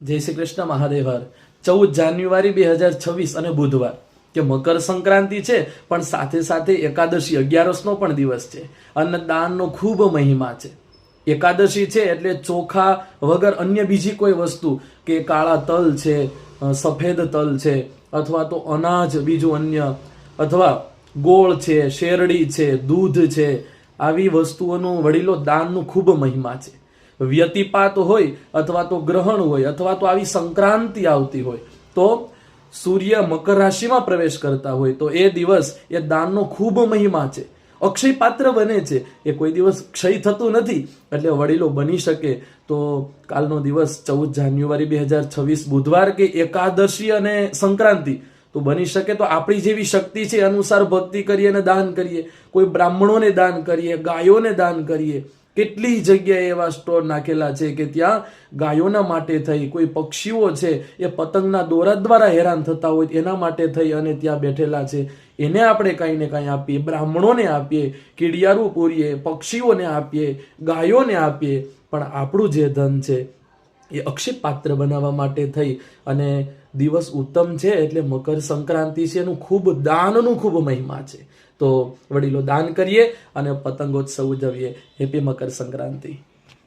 જય શ્રી કૃષ્ણ મહાદેવ હર 14 જાન્યુઆરી 2026 અને બુધવાર કે મકર સંક્રાંતિ છે, પણ સાથે સાથે એકાદશી 11નો પણ દિવસ છે અને દાનનો ખૂબ મહિમા છે. એકાદશી છે એટલે ચોખા વગર અન્ય બીજી કોઈ વસ્તુ કે કાળા તલ છે, સફેદ તલ છે, અથવા તો અનાજ બીજું અન્ય, અથવા ગોળ છે, શેરડી છે, દૂધ છે, આવી વસ્તુઓનું વડીલો દાનનું ખૂબ મહિમા છે. વ્યતિપાત હોય અથવા તો ગ્રહણ હોય અથવા તો આવી સંક્રાંતિ આવતી હોય તો સૂર્ય મકર રાશિમાં પ્રવેશ કરતા હોય તો એ દિવસ એ દાનનો ખૂબ મહિમા છે. અક્ષય પાત્ર બને છે, એ કોઈ દિવસ ક્ષય થતું નથી. એટલે વડીલો બની શકે તો કાલનો દિવસ 14 જાન્યુઆરી 2026 બુધવાર કે એકાદશી અને સંક્રાંતિ તો બની શકે તો આપણી જેવી શક્તિ છે એ અનુસાર ભક્તિ કરીએ અને દાન કરીએ. કોઈ બ્રાહ્મણોને દાન કરીએ, ગાયોને દાન કરીએ. કેટલી જગ્યાએ એવા સ્ટોર નાખેલા છે કે ત્યાં ગાયોના માટે થઈ, કોઈ પક્ષીઓ છે એ પતંગના દોરા દ્વારા હેરાન થતા હોય એના માટે થઈ અને ત્યાં બેઠેલા છે. એને આપણે કાંઈ ને કાંઈ આપીએ, બ્રાહ્મણોને આપીએ, કીડિયારું પૂરીએ, પક્ષીઓને આપીએ, ગાયોને આપીએ. પણ આપણું જે ધન છે એ અક્ષય પાત્ર બનાવવા માટે થઈ અને દિવસ ઉત્તમ છે એટલે મકર સંક્રાંતિ છે, એનું ખૂબ દાનનું ખૂબ મહિમા છે. તો વડીલો દાન કરીએ અને પતંગોત્સવ ઉજવીએ. હેપી મકર સંક્રાંતિ.